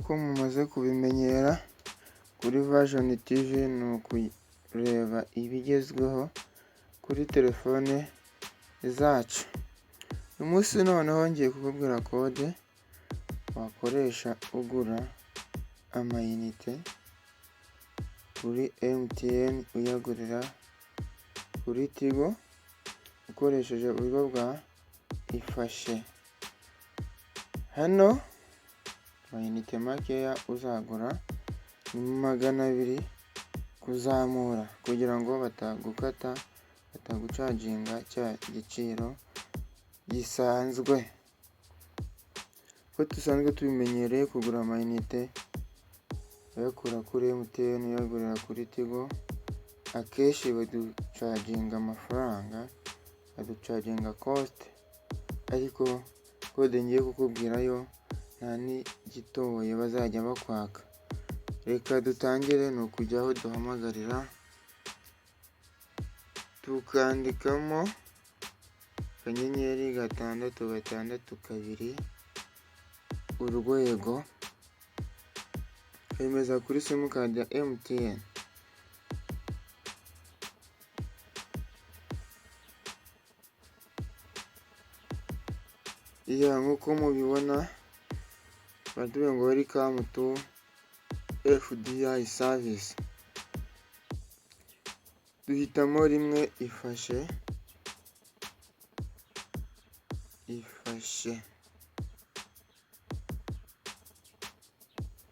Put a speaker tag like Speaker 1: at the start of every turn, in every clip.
Speaker 1: nk'uko mumaze kubimenyera kuri Vision TV ni ukureba ibigezweho kuri telefone zacu. Uyu munsi noneho ngiye kukubwira kode wakoresha ugura amayinite kuri MTN uyagurira kuri Tigo ukoresheje uburyo bwa ifashe. Hano amayinite makeya uzagura ni 200 kuzamura kugira ngo batagukata, batagucaginga cya giciro gisanzwe. Ko dusanzwe tubimenyereye kugura amayinite uyakura kuri MTN uyagurira kuri Tigo, akenshi baducaginga amafaranga, baducaginga cost, ariko kode ngiye kukubwira yo nta n'igitoye bazajya bakwaka. Reka dutangire. Ni ukujya aho duhamagarira tukandikamo akanyenyeri 662 urwego, kwemeza kuri simukadi ya MTN. Nk'uko mubibona batubwiye ngo welcome to FDI service. Duhitamo rimwe ifashe,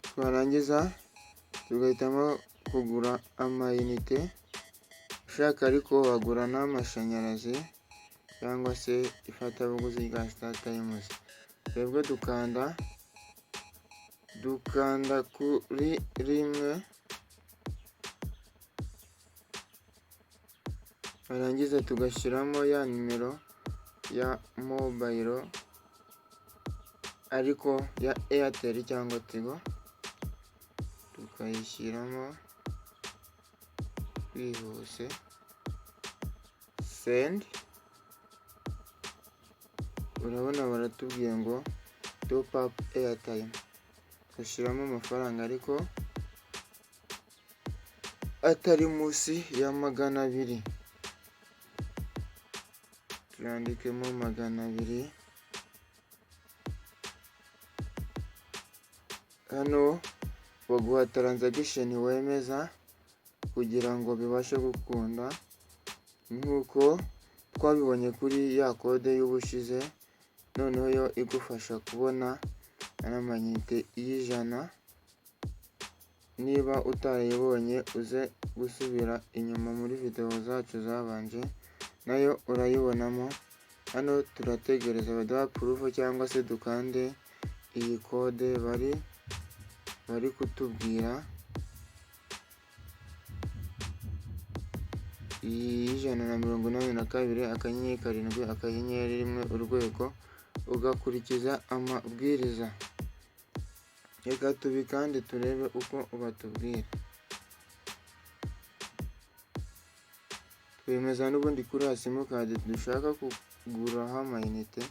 Speaker 1: twarangiza tugahitamo kugura amayinite ushaka, ariko wagura n'amashanyarazi cyangwa se ifatabuguzi rya StarTimes. Twebwe dukanda kuri rimwe, twarangiza tugashyiramo ya nimero ya mobile ariko ya Airtel cyangwa Tigo, tukayishyiramo twihuse, send. Urabona baratubwiye ngo top up airtime, gashyiramo amafaranga ariko atari munsi ya 200. Turandikemo 200. Hano baguha transaction wemeza kugira ngo bibashe gukunda, nk'uko twabibonye kuri ya kode y'ubushize. Noneho yo igufasha kubona amayinite y'ijana. Niba utarayibonye uze gusubira inyuma muri video zacu zabanje, nayo urayibonamo. Hano turategereza baduha proof cyangwa se dukande iyi kode bari kutubwira, $182 7 urwego, ugakurikiza amabwiriza. Reka tubikande turebe uko batubwira. Twemeza n'ubundi kuri simukadi dushaka kuguraho amayinite,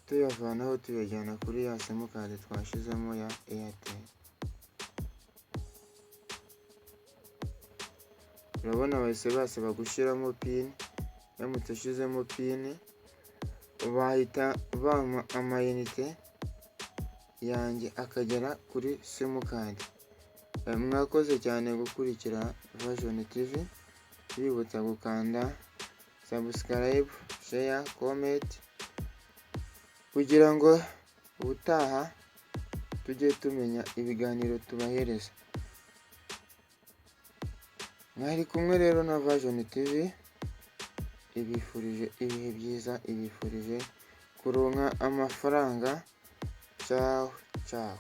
Speaker 1: tuyavanaho tuyajyana kuri ya simukadi twashizemo ya Airtel. Urabona bahise basaba gushyiramo pin. Yamutse ushizemo pin bahita bampa amayinite yanjye akagera kuri simukadi. Mwakoze cyane gukurikira Vision TV. Bibutsa gukanda subscribe, share, comment kugira ngo ubutaha tujye tumenya ibiganiro tubahereza. Mwari kumwe rero na Vision TV, ibifurije ibihe byiza, ibifurije kuronka amafaranga. Ciao ciao.